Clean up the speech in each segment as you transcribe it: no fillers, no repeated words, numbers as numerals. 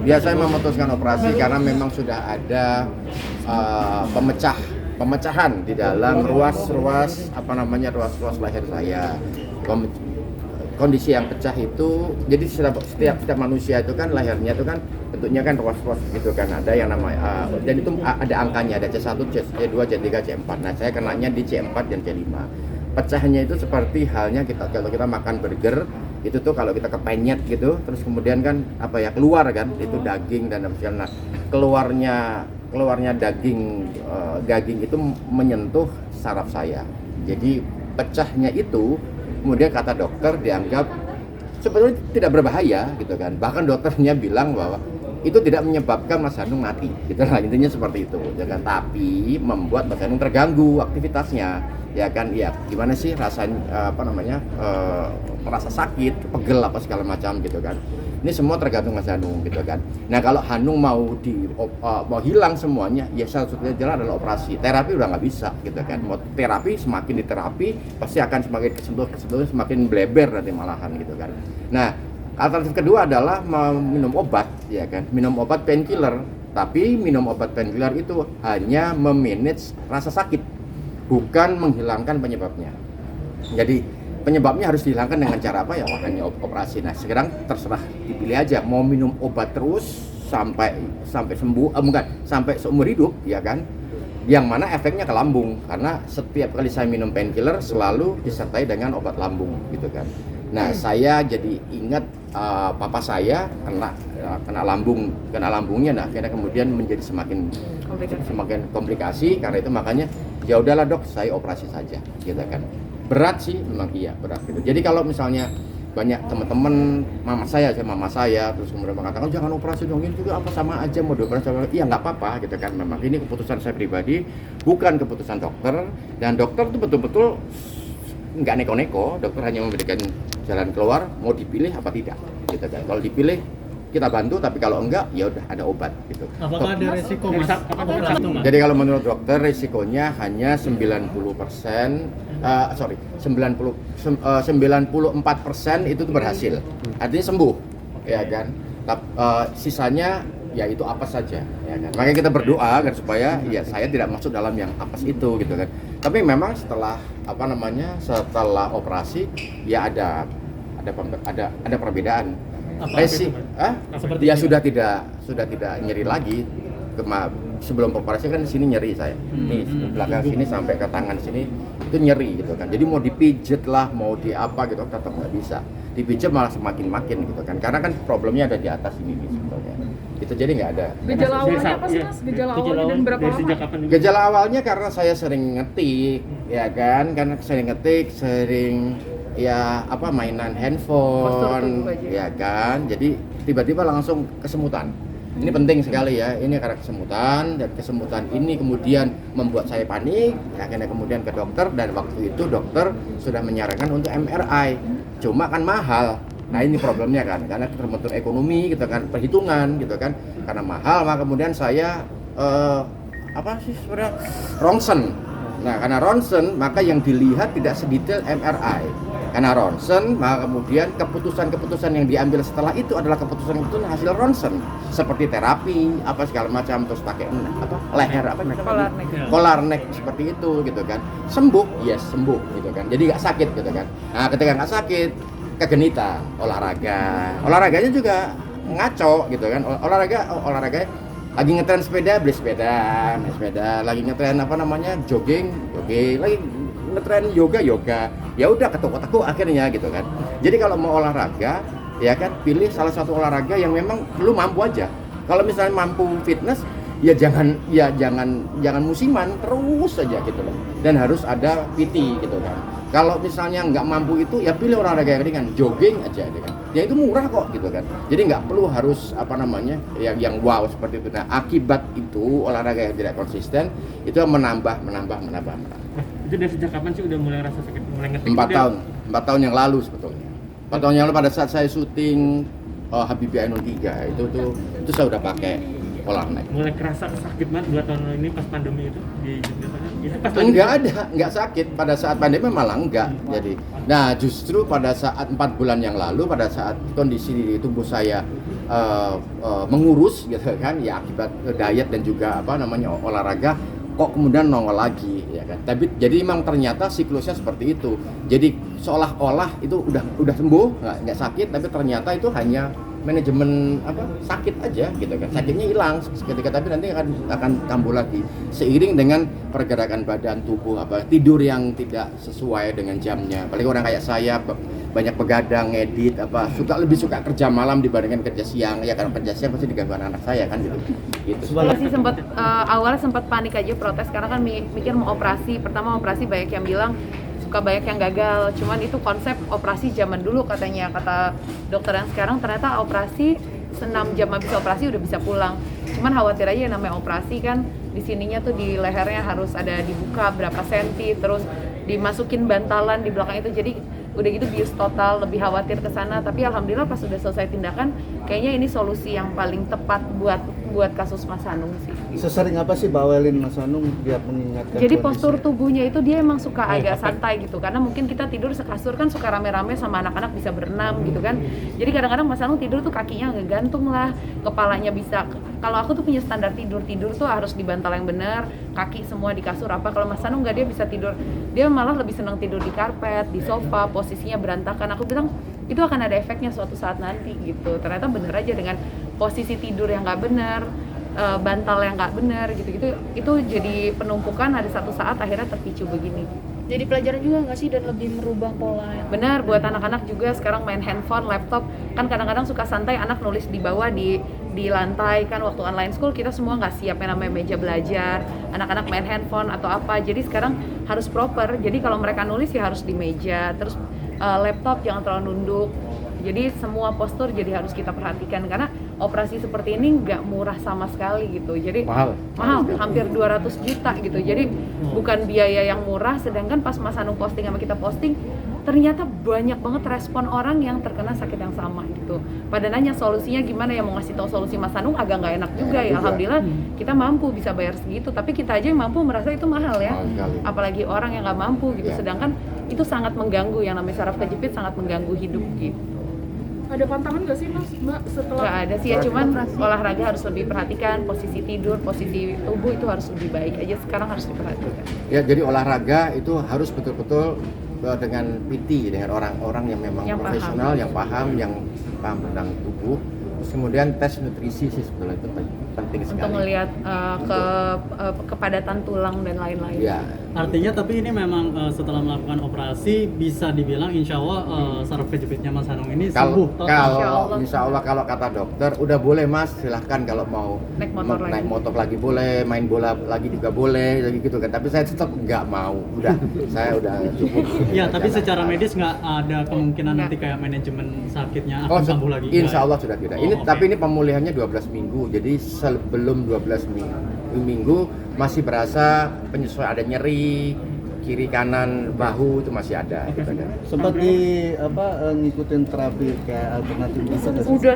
Biasanya memutuskan operasi karena memang sudah ada pemecahan di dalam ruas-ruas leher saya. Kondisi yang pecah itu, jadi setiap manusia itu kan lehernya itu kan bentuknya kan ruas-ruas gitu kan, ada yang namanya dan itu ada angkanya, ada C1, C2, C3, C4. Nah, saya kenanya di C4 dan C5. Pecahnya itu seperti halnya kalau kita makan burger itu tuh, kalau kita kepenyet gitu, terus kemudian kan keluar kan itu daging dan sebagainya. Nah, keluarnya daging itu menyentuh saraf saya. Jadi pecahnya itu kemudian kata dokter dianggap sebetulnya tidak berbahaya gitu kan. Bahkan dokternya bilang bahwa itu tidak menyebabkan Mas Hanung mati gitu lah, intinya seperti itu ya kan. Tapi membuat Mas Hanung terganggu aktivitasnya ya kan. Ya gimana sih rasanya merasa sakit, pegel apa segala macam gitu kan. Ini semua tergantung Mas Hanung gitu kan. Nah, kalau Hanung mau hilang semuanya, ya satu-satunya jalan adalah operasi. Terapi udah nggak bisa gitu kan. Mau terapi, semakin diterapi pasti akan semakin kesentuh semakin bleber nanti malahan gitu kan. Nah, alternatif kedua adalah minum obat ya kan. Minum obat painkiller. Tapi minum obat painkiller itu hanya memanage rasa sakit, bukan menghilangkan penyebabnya. Jadi penyebabnya harus dihilangkan dengan cara apa ya? Hanya operasi. Nah, sekarang terserah dipilih aja mau minum obat terus sampai sembuh, sampai seumur hidup ya kan. Yang mana efeknya ke lambung, karena setiap kali saya minum painkiller selalu disertai dengan obat lambung gitu kan. Nah, saya jadi ingat papa saya kena lambungnya. Nah, akhirnya kemudian menjadi semakin komplikasi. Karena itu makanya ya udahlah dok, saya operasi saja gitu kan. Berat sih, memang iya berat gitu. Jadi kalau misalnya banyak teman-teman mama saya terus kemudian mengatakan jangan operasi dong, ini juga apa sama aja mau dioperasi, iya nggak apa-apa gitu kan. Memang ini keputusan saya pribadi, bukan keputusan dokter. Dan dokter itu betul-betul nggak neko-neko, dokter hanya memberikan jalan keluar, mau dipilih apa tidak gitu kan. Kalau dipilih kita bantu, tapi kalau enggak ya udah ada obat gitu. Apakah ada resiko Mas? Jadi kalau menurut dokter risikonya hanya 94% itu tuh berhasil, artinya sembuh ya kan. Sisanya ya itu apes saja ya kan. Makanya kita berdoa kan supaya ya saya tidak masuk dalam yang apes itu gitu kan. Tapi memang setelah operasi ya ada perbedaan. Ya sudah tidak nyeri lagi. Sebelum operasi kan di sini nyeri saya. Nih belakang sini sampai ke tangan sini itu nyeri gitu kan. Jadi mau dipijet lah, mau di apa gitu tetap nggak bisa. Dipijet malah semakin gitu kan. Karena kan problemnya ada di atas ini sebetulnya. Itu jadi nggak ada. Gejala awalnya apa sih Mas? Gejala awalnya dan berapa lama? Gejala awalnya karena saya sering ngetik ya kan. Karena sering mainan handphone ya kan. Jadi tiba-tiba langsung kesemutan. Ini penting sekali ya, ini karena kesemutan, dan kesemutan ini kemudian membuat saya panik, akhirnya kemudian ke dokter, dan waktu itu dokter sudah menyarankan untuk MRI, cuma kan mahal. Nah ini problemnya kan, karena terbentur ekonomi gitu kan, perhitungan gitu kan, karena mahal, maka kemudian saya ronsen. Nah karena ronsen, maka yang dilihat tidak sedetail MRI. Karena ronsen, maka kemudian keputusan-keputusan yang diambil setelah itu adalah keputusan-keputusan hasil ronsen, seperti terapi apa segala macam, terus pakai leher collar neck seperti itu gitu kan. Sembuh, yes sembuh gitu kan. Jadi nggak sakit gitu kan. Nah ketika nggak sakit, kegenitan, olahraganya juga ngaco gitu kan. Olahraga lagi ngetren sepeda, beli sepeda, naik sepeda, lagi ngetren jogging, lagi ngetren yoga, ya udah ketukuk-tekuk akhirnya gitu kan. Jadi kalau mau olahraga ya kan, pilih salah satu olahraga yang memang lu mampu aja. Kalau misalnya mampu fitness ya jangan musiman, terus aja gitu loh. Dan harus ada PT gitu kan. Kalau misalnya nggak mampu itu ya pilih olahraga yang ringan, jogging aja gitu kan. Ya itu murah kok gitu kan. Jadi nggak perlu harus yang wow seperti itu. Nah akibat itu olahraga yang tidak konsisten itu menambah. Itu dari sejak kapan sih udah mulai rasa sakit, mulai ngetik? 4 tahun yang lalu sebetulnya. 4 tahun yang lalu pada saat saya syuting Habibie Ainun 3 itu saya udah pakai collar neck. Mulai kerasa sakit banget 2 tahun ini pas pandemi itu di Jogja. Enggak sakit pada saat pandemi, malah enggak. Jadi, nah justru pada saat 4 bulan yang lalu, pada saat kondisi di tubuh saya mengurus gitu kan ya akibat diet dan juga olahraga kok kemudian nongol lagi ya kan. Tapi jadi memang ternyata siklusnya seperti itu. Jadi seolah-olah itu udah sembuh, nggak sakit, tapi ternyata itu hanya manajemen sakit aja gitu kan. Sakitnya hilang seketika tapi nanti akan kambuh lagi seiring dengan pergerakan badan tubuh tidur yang tidak sesuai dengan jamnya. Apalagi orang kayak saya banyak begadang, ngedit lebih suka kerja malam dibandingkan kerja siang. Ya karena kerja siang pasti diganggu anak saya kan gitu. Saya sih awalnya sempat panik aja protes karena kan mikir mau operasi. Pertama operasi banyak yang bilang banyak yang gagal, cuman itu konsep operasi zaman dulu katanya, kata dokter yang sekarang ternyata operasi 6 jam habis operasi udah bisa pulang. Cuman khawatir aja namanya operasi kan di sininya tuh di lehernya harus ada dibuka berapa senti, terus dimasukin bantalan di belakang itu, jadi udah gitu bius total, lebih khawatir ke sana. Tapi alhamdulillah pas udah selesai tindakan kayaknya ini solusi yang paling tepat buat kasus Mas Hanung sih. Sesering apa sih bawelin Mas Hanung biar mengingatkan jadi kondisi? Postur tubuhnya itu dia emang suka agak santai gitu, karena mungkin kita tidur sekasur kan suka rame-rame sama anak-anak bisa berenam gitu kan. Jadi kadang-kadang Mas Hanung tidur tuh kakinya ngegantung lah, kepalanya bisa, kalau aku tuh punya standar tidur tuh harus di bantal yang benar, kaki semua di kasur kalau Mas Hanung nggak, dia bisa tidur, dia malah lebih senang tidur di karpet, di sofa, posisinya berantakan. Aku bilang itu akan ada efeknya suatu saat nanti gitu. Ternyata bener aja dengan posisi tidur yang nggak benar, bantal yang nggak benar gitu-gitu, itu jadi penumpukan, ada satu saat akhirnya terpicu begini. Jadi pelajaran juga nggak sih dan lebih merubah pola ya? Benar, buat anak-anak juga sekarang main handphone, laptop, kan kadang-kadang suka santai anak nulis di bawah di lantai kan. Waktu online school kita semua nggak siap yang namanya meja belajar, anak-anak main handphone atau apa, jadi sekarang harus proper. Jadi kalau mereka nulis ya harus di meja, terus laptop jangan terlalu nunduk. Jadi semua postur jadi harus kita perhatikan karena operasi seperti ini nggak murah sama sekali gitu. Jadi mahal, hampir 200 juta gitu. Jadi bukan biaya yang murah, sedangkan pas Mas Hanung posting sama kita posting, ternyata banyak banget respon orang yang terkena sakit yang sama gitu. Pada nanya solusinya gimana, ya mau ngasih tahu solusi Mas Hanung agak nggak enak juga ya. Alhamdulillah kita mampu bisa bayar segitu, tapi kita aja yang mampu merasa itu mahal ya. Apalagi orang yang nggak mampu gitu. Sedangkan itu sangat mengganggu, yang namanya saraf kejepit sangat mengganggu hidup gitu. Ada pantangan nggak sih Mbak setelah? Nggak ada sih ya, cuman olahraga harus lebih perhatikan, posisi tidur, posisi tubuh itu harus lebih baik aja, sekarang harus diperhatikan. Ya jadi olahraga itu harus betul-betul dengan PT, dengan orang-orang yang memang profesional, yang paham tentang tubuh. Terus kemudian tes nutrisi sih sebetulnya itu penting sekali. Untuk melihat kepadatan tulang dan lain-lain. Ya. Artinya tapi ini memang setelah melakukan operasi bisa dibilang insya Allah saraf kejepitnya Mas Hanung ini sembuh total. Insya Allah kalau kata dokter udah boleh Mas, silahkan kalau mau naik motor lagi boleh, main bola lagi juga boleh, gitu kan. Tapi saya tetap nggak mau, saya udah cukup. Ya tapi secara medis nggak ada kemungkinan nanti kayak manajemen sakitnya akan sembuh lagi? Insya Allah sudah tidak. Tapi ini pemulihannya 12 minggu, jadi sebelum 12 minggu masih berasa penyesuaian, ada nyeri kiri kanan bahu itu masih ada gitu kan. Sempat ngikutin terapi kayak alternatif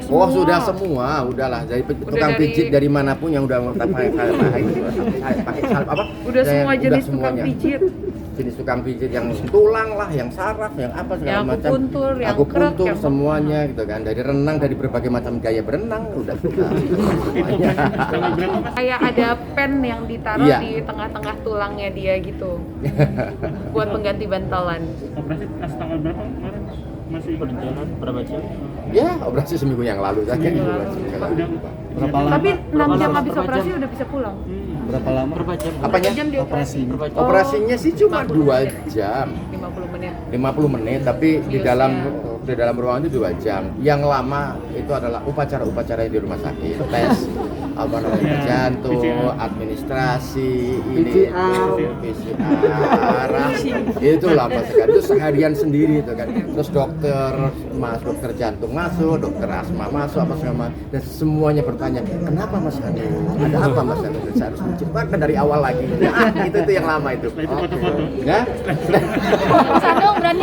Sudah semua udahlah dari tukang pijit dari manapun yang udah pakai udah semua jenis tukang pijit, jenis tukang pijit yang tulang lah, yang saraf, yang apa segala macam, akupuntur semuanya gitu kan, dari renang, dari berbagai macam gaya berenang udah semuanya. Kayak ada pen yang ditaruh di tengah-tengah tulangnya dia gitu buat pengganti bantalan. Operasi pas tanggal berapa kemarin? Masih berjalan berapa jam? Ya, operasi seminggu yang lalu saja. Berapa lama? Tapi 6 jam habis operasi udah bisa pulang. Berapa lama? Berapa jam? Apanya? Jam di operasi. Operasinya sih cuma 2 jam. 50 menit. 50 menit, tapi di dalam ruangan itu 2 jam. Yang lama itu adalah upacara-upacara di rumah sakit, tes jantung, administrasi, PCR, itu lama sekali. Itu seharian sendiri itu kan. Terus dokter jantung masuk, dokter asma masuk, apa segala macam, dan semuanya bertanya, kenapa Mas Hanung? Ada apa Mas Hanung? Dan saya harus menceritakan dari awal lagi. Itu yang lama itu. Foto-foto. Ya? Mas Hanung berani